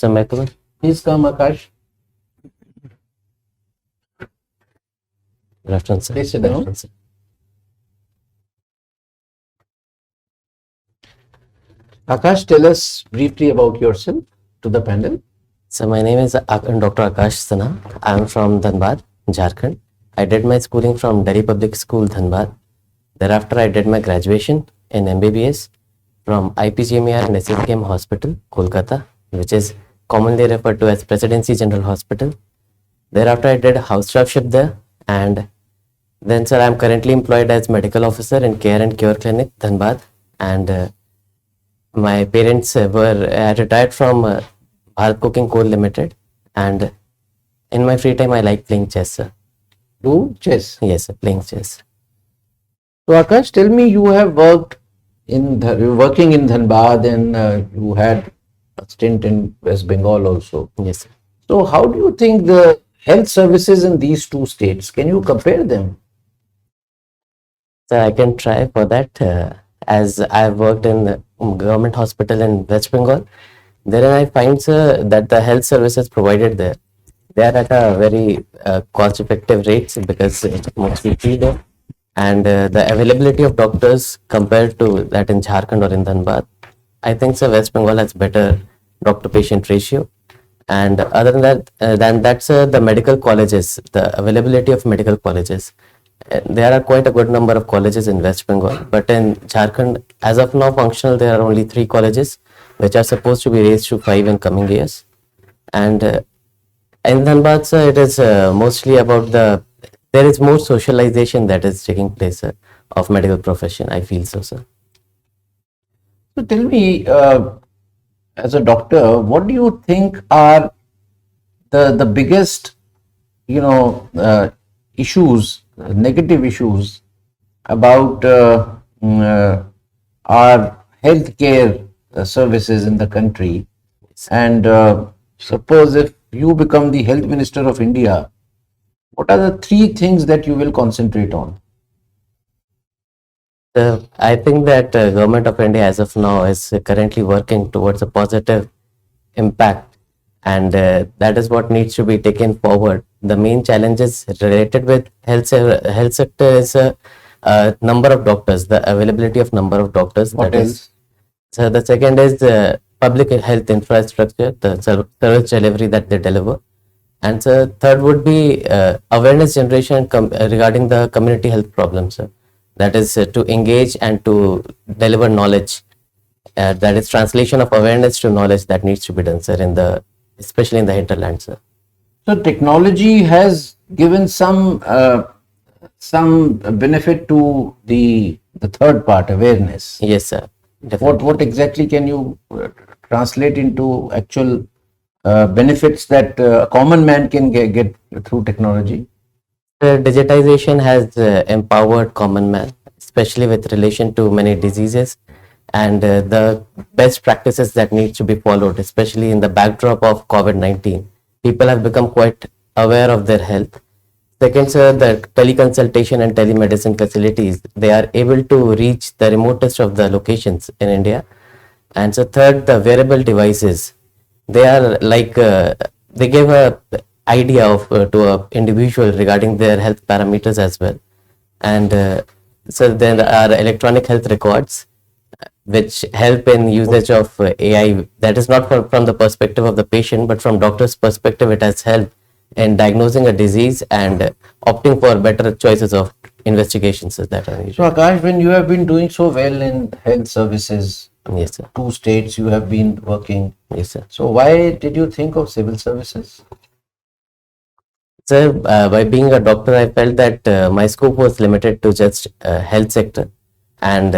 Samyak. Please come, Akash. Good afternoon, sir. Please sit Good down. afternoon, sir. Akash, tell us briefly about yourself to the panel. So my name is Dr. AAKASH SINHA. I am from Dhanbad, Jharkhand. I did my schooling from Delhi Public School, Dhanbad. Thereafter, I did my graduation in MBBS from IPGMER and SSKM Hospital, Kolkata, which is commonly referred to as Presidency General Hospital. Thereafter, I did house staffship there, and then, sir, I am currently employed as medical officer in Care and Cure Clinic, Dhanbad, and my parents were retired from Bharat Cooking Coal Limited, and in my free time, I like playing chess, sir. Do chess. Yes, sir, playing chess. So Akash, tell me, you have worked in working in Dhanbad, and you had a stint in West Bengal also. Yes, sir. So how do you think the health services in these two states, can you compare them? So I can try for that. As I've worked in the government hospital in West Bengal, there I find, sir, that the health services provided there, they are at a very cost-effective rates because it's mostly free there, and the availability of doctors compared to that in Jharkhand or in Dhanbad, I think, sir, West Bengal has better doctor-patient ratio. And other than that, sir, the medical colleges, the availability of medical colleges. There are quite a good number of colleges in West Bengal, but in Jharkhand, as of now, functional, there are only 3 colleges, which are supposed to be raised to 5 in coming years. And in Dhanbad, sir, it is mostly about there is more socialization that is taking place of medical profession. I feel so, sir. So tell me, as a doctor, what do you think are the biggest, issues, negative issues about our healthcare services in the country? And suppose if you become the health minister of India, what are the 3 things that you will concentrate on? I think that government of India as of now is currently working towards a positive impact, and that is what needs to be taken forward. The main challenges related with health sector is number of doctors, the availability of number of doctors. What else? So the second is the public health infrastructure, the service delivery that they deliver. And so third would be awareness generation regarding the community health problems. That is to engage and to deliver knowledge. That is translation of awareness to knowledge that needs to be done, sir, especially in the hinterland, sir. So technology has given some benefit to the third part, awareness. Yes, sir. Definitely. What exactly can you translate into actual benefits that a common man can get through technology? Digitization has empowered common man, especially with relation to many diseases, and the best practices that need to be followed, especially in the backdrop of COVID-19. People have become quite aware of their health. Second, sir, the teleconsultation and telemedicine facilities, they are able to reach the remotest of the locations in India. And so third, the wearable devices, they are like, they give a idea of to a individual regarding their health parameters as well. And so there are electronic health records which help in usage of AI. That is not from the perspective of the patient, but from doctor's perspective, it has helped in diagnosing a disease and opting for better choices of investigations that are needed. So Akash, when you have been doing so well in health services, Yes, sir. 2 states you have been working. Yes, sir. So why did you think of civil services? Sir, by being a doctor, I felt that my scope was limited to just health sector, and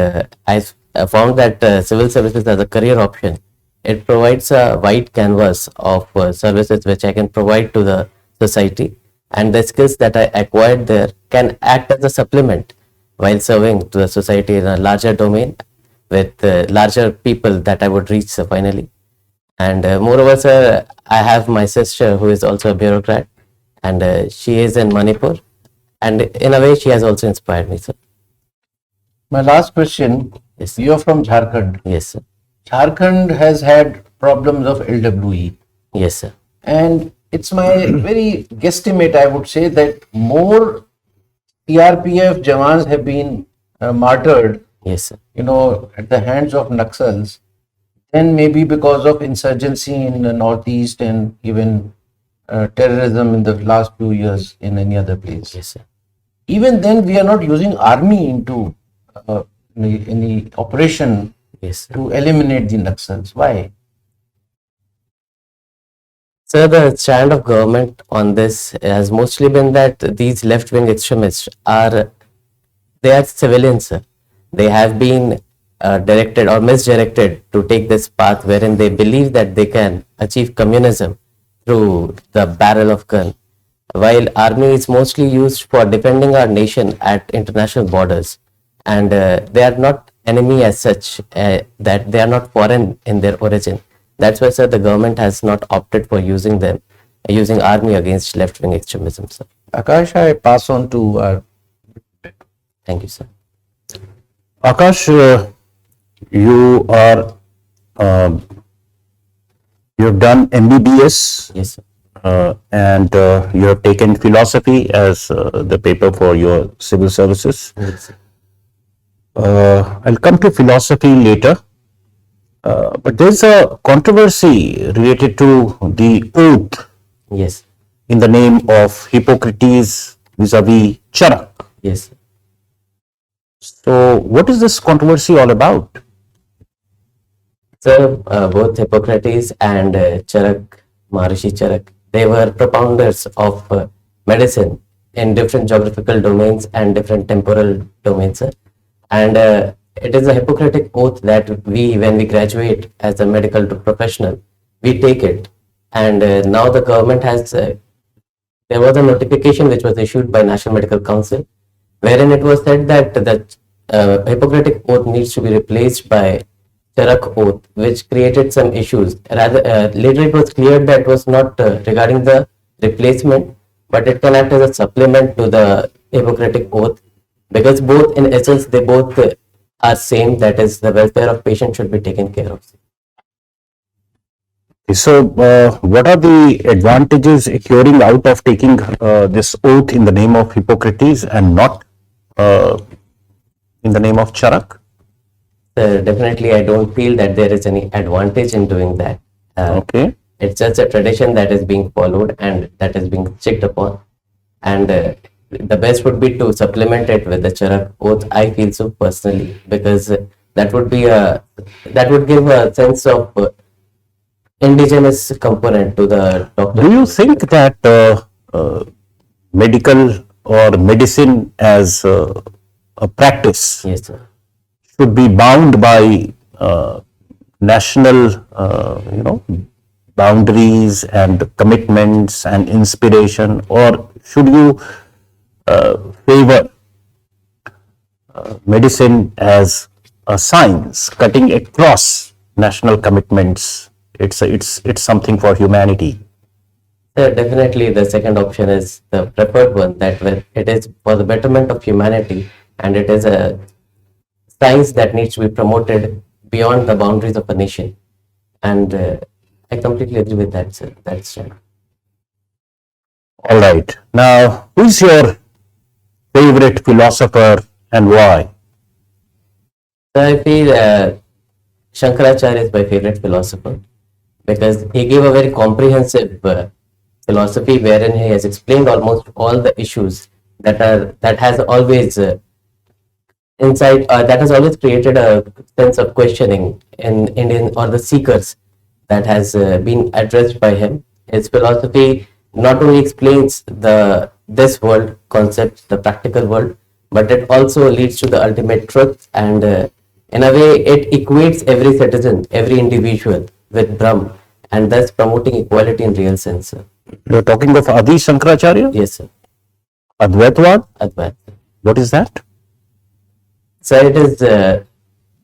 I found that civil services as a career option, it provides a wide canvas of services which I can provide to the society, and the skills that I acquired there can act as a supplement while serving to the society in a larger domain with larger people that I would reach finally. And moreover, sir, I have my sister who is also a bureaucrat, and she is in Manipur, and in a way she has also inspired me, sir. My last question, Yes, you are from Jharkhand. yes, sir. Jharkhand has had problems of LWE. Yes, sir. And it's my very guesstimate, I would say, that more CRPF Jawans have been martyred, Yes, sir. at the hands of Naxals, then maybe because of insurgency in the Northeast and even terrorism in the last few years in any other place. Yes, sir. Even then, we are not using army into any operation Yes, sir. to eliminate the Naxals. Why? So the stand of government on this has mostly been that these left-wing extremists they are civilians, sir. They have been directed or misdirected to take this path wherein they believe that they can achieve communism through the barrel of gun, while army is mostly used for defending our nation at international borders, and they are not enemy as such, that they are not foreign in their origin. That's why, sir, the government has not opted for using them, using army against left-wing extremism, sir. Akash, I pass on to our. Thank you, sir. Akash, you are you have done MBBS Yes, sir. and you have taken philosophy as the paper for your civil services. Yes, sir. I'll come to philosophy later, but there's a controversy related to the oath Yes, in the name of Hippocrates vis-a-vis Charak. yes, sir. So, what is this controversy all about? So, both Hippocrates and Charak, Maharishi Charak, they were propounders of medicine in different geographical domains and different temporal domains, sir. And it is a Hippocratic oath that we, when we graduate as a medical professional, we take it. And now the government has, there was a notification which was issued by National Medical Council, wherein it was said that the Hippocratic oath needs to be replaced by Charak oath, which created some issues. Rather, later it was clear that it was not regarding the replacement, but it can act as a supplement to the Hippocratic oath, because both, in essence, they both are same. That is, the welfare of patient should be taken care of. So, what are the advantages accruing out of taking this oath in the name of Hippocrates and not in the name of Charak? Definitely, I don't feel that there is any advantage in doing that. Okay. It's just a tradition that is being followed and that is being checked upon. And the best would be to supplement it with the Charak oath. I feel so personally, because that would give a sense of indigenous component to the doctor. Do you think that medical or medicine as a practice Yes, sir. should be bound by national, boundaries and commitments and inspiration, or should you favor medicine as a science cutting across national commitments? It's something for humanity. Definitely, the second option is the preferred one, that it is for the betterment of humanity, and it is a science that needs to be promoted beyond the boundaries of a nation. And I completely agree with that, sir. That's right. All right. Now, who is your favorite philosopher and why? So I feel Shankaracharya is my favorite philosopher, because he gave a very comprehensive philosophy wherein he has explained almost all the issues that has always that has always created a sense of questioning in Indian or the seekers, that has been addressed by him. His philosophy not only explains this world concept, the practical world, but it also leads to the ultimate truth, and in a way it equates every citizen, every individual with Brahm, and thus promoting equality in real sense, sir. You're talking of Adi Shankaracharya? Yes, sir. Advaitwad? Advait. What is that? So it is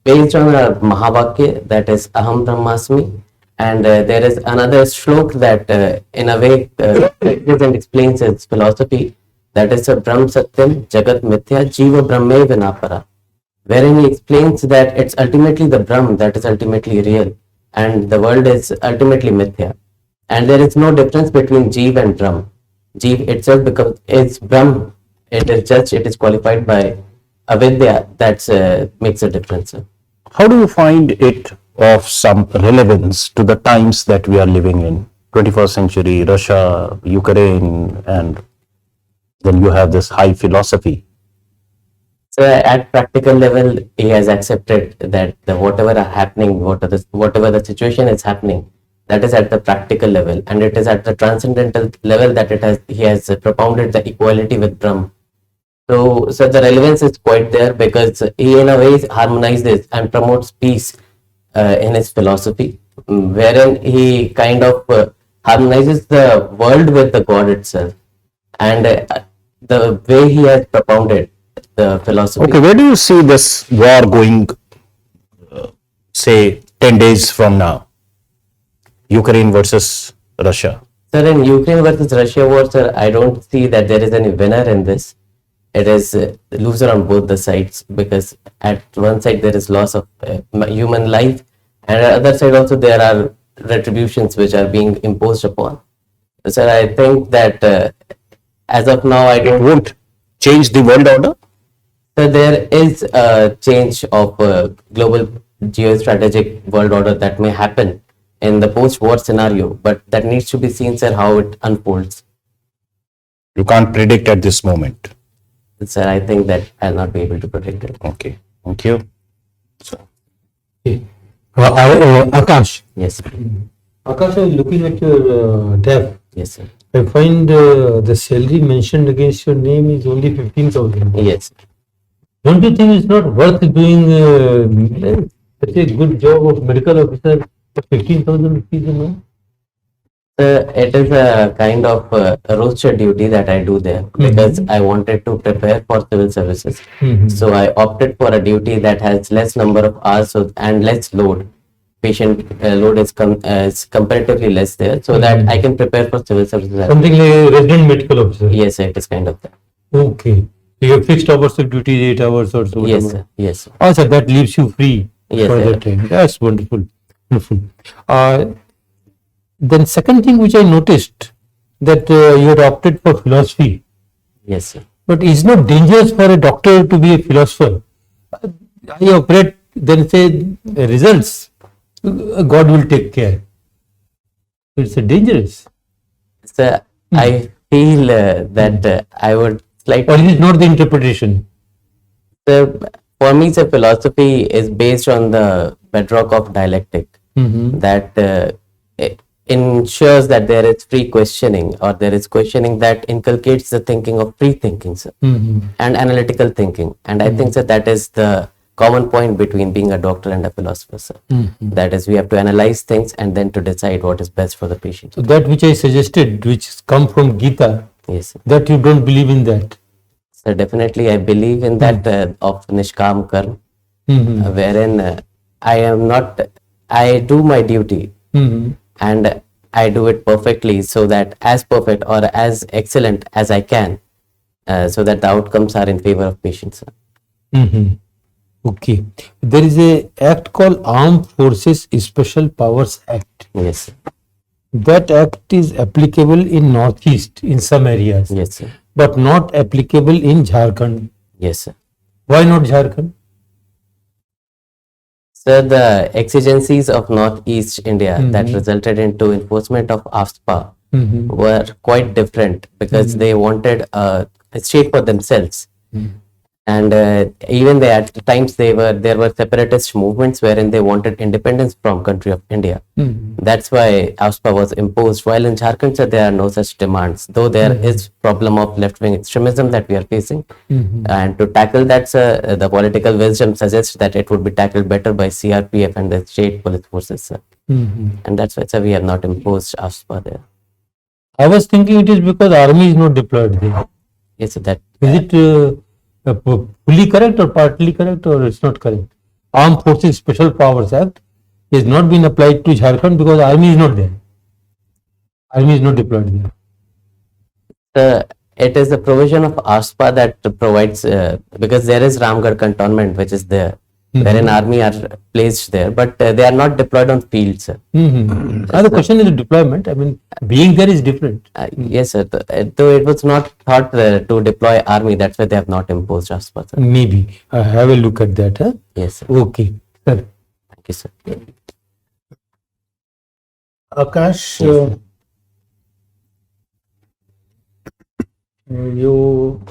based on a Mahavakya, that is Aham Brahmasmi, and there is another shlok that in a way explains its philosophy, that is Brahm Satyam Jagat Mithya Jiva Brahme Vinapara, wherein he explains that it's ultimately the Brahm that is ultimately real and the world is ultimately Mithya. and there is no difference between Jeev and Brahm. Jeev itself becomes it's Brahm. It is qualified by avidya. That's makes a difference. How do you find it of some relevance to the times that we are living in? 21st century, Russia, Ukraine, and then you have this high philosophy. So at practical level, he has accepted that whatever are happening, whatever the situation is happening, that is at the practical level, and it is at the transcendental level that he has propounded the equality with Brahm. So the relevance is quite there because he in a way harmonizes and promotes peace in his philosophy, wherein he kind of harmonizes the world with the God itself, and the way he has propounded the philosophy. Okay, where do you see this war going, say, 10 days from now? Ukraine versus Russia. Sir, in Ukraine versus Russia war, sir, I don't see that there is any winner in this. It is loser on both the sides because at one side there is loss of human life, and at the other side also there are retributions which are being imposed upon. Sir, I think that as of now, I It don't. won't change the world order? So there is a change of global geostrategic world order that may happen in the post-war scenario, but that needs to be seen, sir, how it unfolds. You can't predict at this moment. Sir, I think that I'll not be able to predict it. Okay, thank you. Okay. Akash. Yes, Akash, I was looking at your tab. yes, sir. I find the salary mentioned against your name is only 15,000. Yes. Don't you think it's not worth doing such a good job of medical officer for 15,000 rupees a month? It is a kind of a roster duty that I do there because I wanted to prepare for civil services. So I opted for a duty that has less number of hours and less load. Patient load is comparatively less there, so that I can prepare for civil services. as well. Something like a resident medical officer. Yes, sir, it is kind of that. Okay. So you have fixed hours of duty, 8 hours or so. Yes, whatever. sir. Yes, sir. Oh, sir, that leaves you free Yes, for sir. that time. That's wonderful. Wonderful. Then second thing which I noticed that you had opted for philosophy, Yes, sir. but it's not dangerous for a doctor to be a philosopher. I operate, then say results, God will take care. It's dangerous. So I feel that I would like. Or is it not the interpretation? For me, the philosophy is based on the bedrock of dialectic that ensures that there is free questioning, or there is questioning that inculcates the thinking of free thinking, sir, and analytical thinking. And I think that is the common point between being a doctor and a philosopher, sir. That is, we have to analyze things and then to decide what is best for the patient. So that which I suggested, which come from Gita, Yes, sir. that you don't believe in that. So definitely I believe in that of Nishkam Karma, wherein I do my duty and I do it perfectly, so that as perfect or as excellent as I can, so that the outcomes are in favor of patients. Okay. There is a act called Armed Forces Special Powers Act. Yes, sir. That act is applicable in Northeast in some areas, Yes, sir. but not applicable in Jharkhand. Yes, sir. Why not Jharkhand? So the exigencies of Northeast India that resulted into enforcement of AFSPA were quite different because they wanted a state for themselves. And even at the times there were separatist movements wherein they wanted independence from country of India. That's why AFSPA was imposed. While in Jharkhand, sir, there are no such demands, though there is problem of left-wing extremism that we are facing. And to tackle that, sir, the political wisdom suggests that it would be tackled better by CRPF and the state police forces, sir. And that's why, sir, we have not imposed AFSPA there. I was thinking it is because army is not deployed there. Yes, sir, that Is it fully correct or partly correct, or it's not correct? Armed Forces Special Powers Act has not been applied to Jharkhand because army is not there. Army is not deployed there. it is the provision of AFSPA that provides, because there is Ramgarh cantonment which is there. wherein army are placed there, but they are not deployed on field, sir. The question is deployment. I mean, being there is different. Yes, sir. Though it was not thought to deploy army, that's why they have not imposed ASPA, sir. Maybe. Have a look at that. Huh? Yes, sir. Okay. Sir. Thank you, sir. Akash, you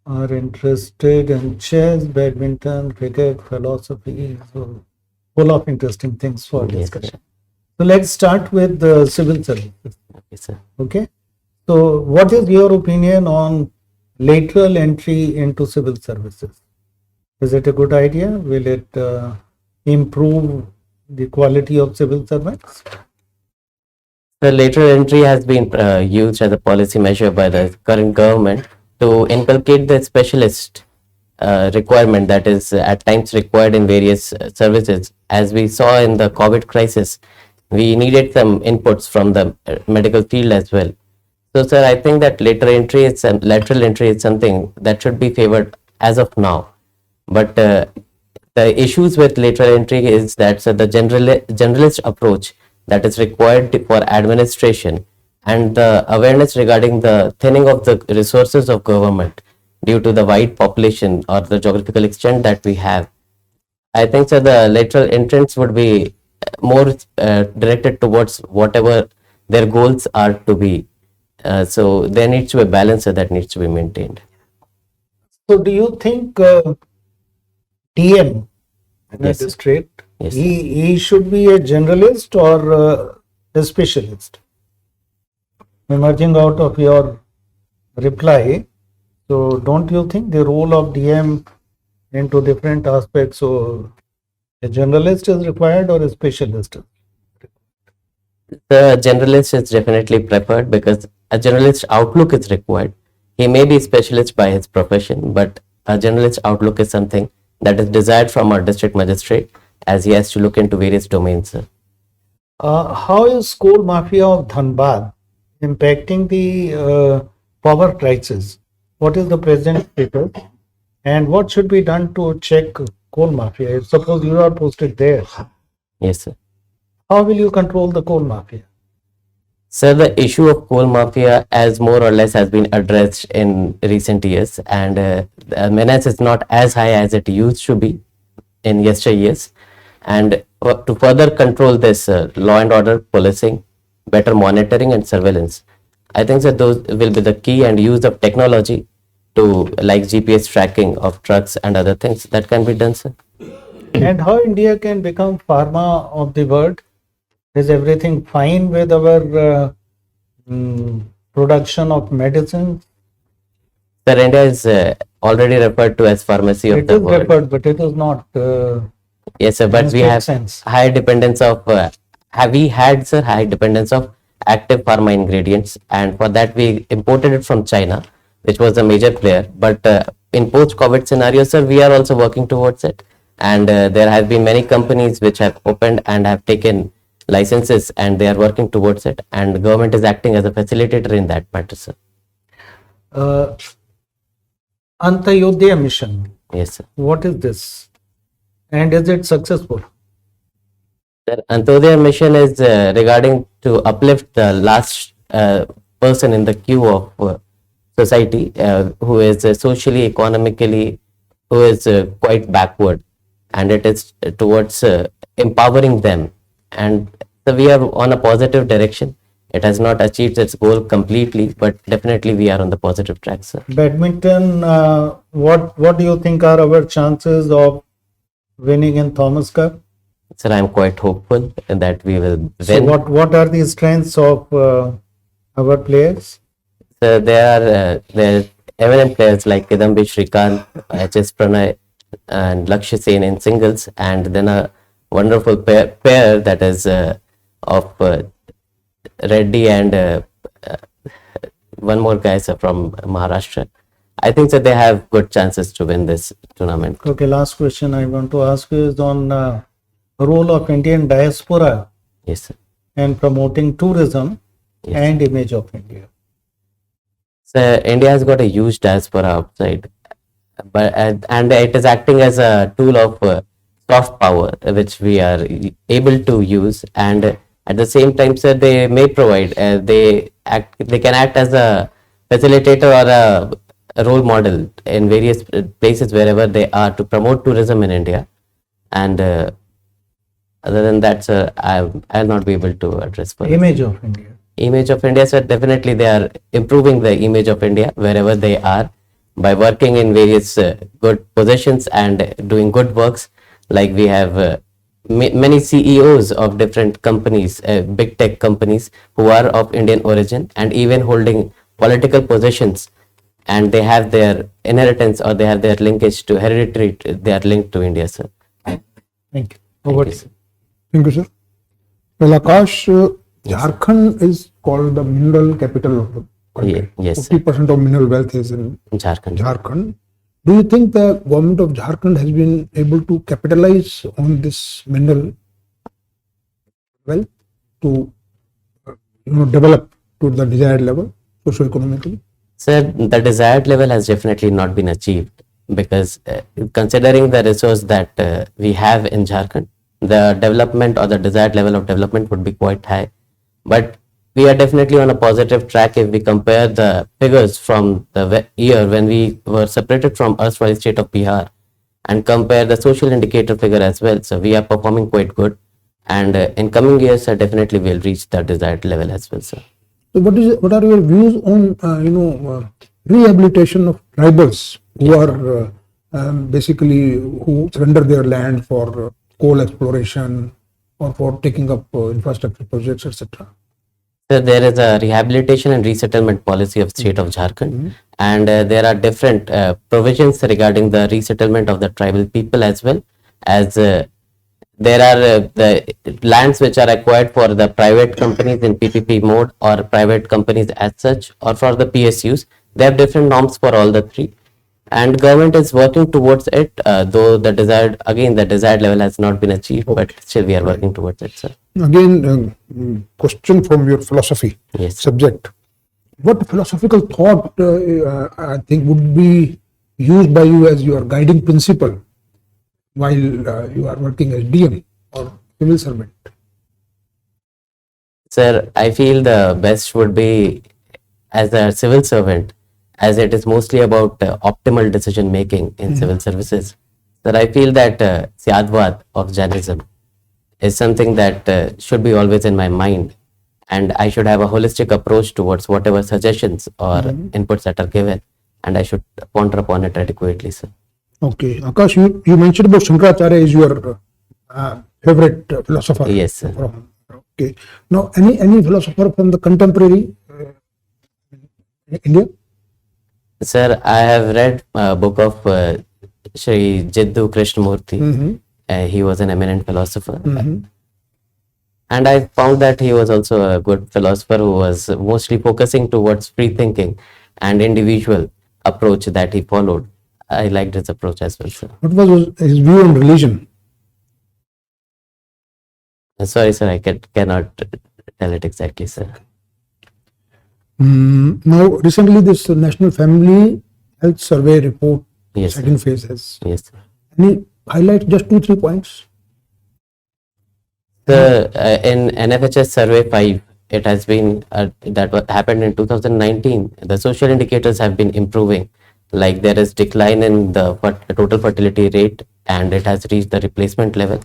are interested in chess, badminton, cricket, philosophy, so full of interesting things for Yes, discussion. sir. So let's start with the civil service. Okay, sir. Okay. So what is your opinion on lateral entry into civil services? Is it a good idea? Will it improve the quality of civil servants? The lateral entry has been used as a policy measure by the current government to inculcate the specialist requirement that is at times required in various services. As we saw in the COVID crisis, we needed some inputs from the medical field as well. So, sir, I think that lateral entry is something that should be favored as of now. But the issues with lateral entry is that, sir, the generalist approach that is required for administration and the awareness regarding the thinning of the resources of government due to the wide population or the geographical extent that we have. I think, sir, the lateral entrants would be more directed towards whatever their goals are to be. So there needs to be a balance that needs to be maintained. So do you think DM in a Yes, sir. district, Yes, he should be a generalist or a specialist? Emerging out of your reply, so don't you think the role of DM into different aspects, so a generalist is required or a specialist? The generalist is definitely preferred because a generalist outlook is required. He may be specialist by his profession, but a generalist outlook is something that is desired from our district magistrate, as he has to look into various domains, sir. How is coal mafia of Dhanbad impacting the power crisis? What is the present status and what should be done to check coal mafia? Suppose you are posted there, Yes, sir. how will you control the coal mafia? Sir, the issue of coal mafia as more or less has been addressed in recent years, and the menace is not as high as it used to be in yesteryears. And to further control this law and order policing, better monitoring and surveillance, I think that those will be the key, and use of technology to like GPS tracking of trucks and other things that can be done, sir. And how India can become pharma of the world? Is everything fine with our production of medicines? Sir, India is already referred to as pharmacy of It the is world. referred, but it is not. Yes, sir, but in we strict have sense. high dependence of have we had, sir, high dependence of active pharma ingredients, and for that we imported it from China, which was a major player. But in post-COVID scenario, sir, we are also working towards it, and there have been many companies which have opened and have taken licenses, and they are working towards it, and the government is acting as a facilitator in that matter, sir. Antayodhya mission. Yes, sir. What is this? And is it successful? The Antodaya mission is regarding to uplift the last person in the queue of society who is socially, economically, who is quite backward, and it is towards empowering them. And so we are on a positive direction. It has not achieved its goal completely, but definitely we are on the positive track, sir. Badminton, what do you think are our chances of winning in Thomas Cup? Sir, I am quite hopeful that we will win. So what are the strengths of our players? So there are eminent players like Kidambi Shrikant, HS Pranay, and Lakshya Sen in singles, and then a wonderful pair that is of Reddy and one more guy, sir, from Maharashtra. I think that they have good chances to win this tournament. Okay, last question I want to ask you is on role of Indian diaspora Yes, sir. and promoting tourism Yes. and image of India. So India has got a huge diaspora outside, but and it is acting as a tool of soft power which we are able to use, and at the same time, sir, they may provide, they can act as a facilitator or a role model in various places wherever they are to promote tourism in India. And other than that, sir, I'll not be able to address for Image of India. image of India, sir. Definitely, they are improving the image of India wherever they are by working in various good positions and doing good works. Like we have many CEOs of different companies, big tech companies, who are of Indian origin and even holding political positions, and they have their inheritance or they have their linkage to hereditary. They are linked to India, sir. Thank you. Over to you, you. sir. Thank you, sir. Well, Akash, Jharkhand is called the mineral capital of the country. Yes, sir. 50% of mineral wealth is in Jharkhand. Jharkhand. Do you think the government of Jharkhand has been able to capitalize on this mineral wealth to develop to the desired level socio-economically? Sir, the desired level has definitely not been achieved because considering the resource that we have in Jharkhand, the development or the desired level of development would be quite high. But we are definitely on a positive track if we compare the figures from the year when we were separated from erstwhile state of Bihar and compare the social indicator figure as well. So we are performing quite good, and in coming years, sir, definitely we'll reach the desired level as well, sir. So what are your views on rehabilitation of tribals who are basically who surrender their land for coal exploration or for taking up infrastructure projects, etc.? So there is a rehabilitation and resettlement policy of state of Jharkhand, and there are different provisions regarding the resettlement of the tribal people as well as there are the lands which are acquired for the private companies in PPP mode or private companies as such or for the PSUs. They have different norms for all the three, and government is working towards it, though the desired level has not been achieved, but still we are working towards it, sir. Again, question from your philosophy Yes. subject. What philosophical thought I think would be used by you as your guiding principle while you are working as DM or civil servant? Sir, I feel the best would be as a civil servant, as it is mostly about optimal decision making in civil services. Sir, I feel that Syadvad of Jainism is something that should be always in my mind, and I should have a holistic approach towards whatever suggestions or inputs that are given, and I should ponder upon it adequately, sir. Okay, Akash, you mentioned about Shankaracharya is your favorite philosopher. Yes, sir. Okay, now any philosopher from the contemporary India? Sir, I have read a book of Shri Jiddu Krishnamurti. He was an eminent philosopher. And I found that he was also a good philosopher who was mostly focusing towards free thinking and individual approach that he followed. I liked his approach as well, sir. What was his view on religion? Sorry, sir, I cannot tell it exactly, sir. Now, recently this National Family Health Survey report, Yes, sir. second phase has. Yes, sir. Any highlight just 2-3 points? In NFHS Survey 5, it has been happened in 2019. The social indicators have been improving. Like there is decline in the total fertility rate, and it has reached the replacement level.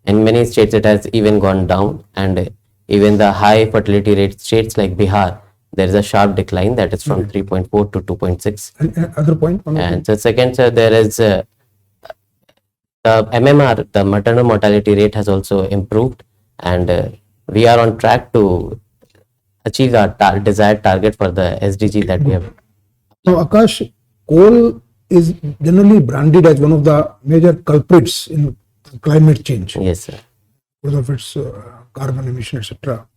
In many states, it has even gone down, and even the high fertility rate states like Bihar, there is a sharp decline that is from 3.4 to 2.6. And other point? And the second, sir, there is the MMR, the maternal mortality rate has also improved, and we are on track to achieve our desired target for the SDG that we have. Now, Akash, coal is generally branded as one of the major culprits in climate change Yes, sir. because of its carbon emission, etc.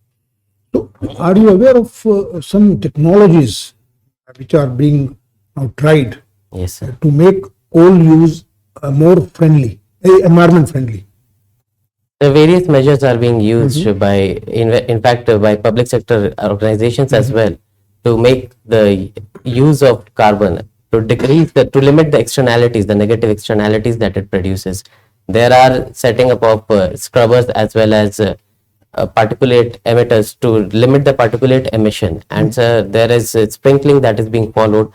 So, are you aware of some technologies which are being now tried Yes, sir. to make coal use more friendly, environment friendly? The various measures are being used by, in fact, by public sector organizations as well, to make the use of carbon, to decrease to limit the externalities, the negative externalities that it produces. there are setting up of scrubbers as well as particulate emitters to limit the particulate emission, and there is sprinkling that is being followed,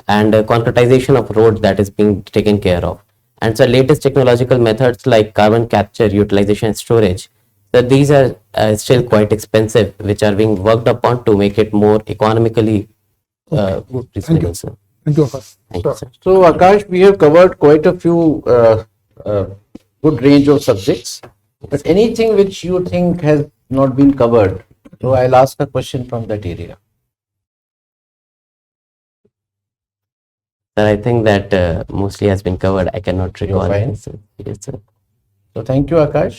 and concretization of roads that is being taken care of, and so latest technological methods like carbon capture, utilization, and storage. So these are still quite expensive, which are being worked upon to make it more economically reasonable, sir. Thank you, Akash. Thank you, sir. So, Akash, we have covered quite a few good range of subjects, but anything which you think has not been covered, so I'll ask a question from that area. Sir, I think that mostly has been covered. I cannot recall fine. anything, sir. Yes, sir. So, thank you, Akash.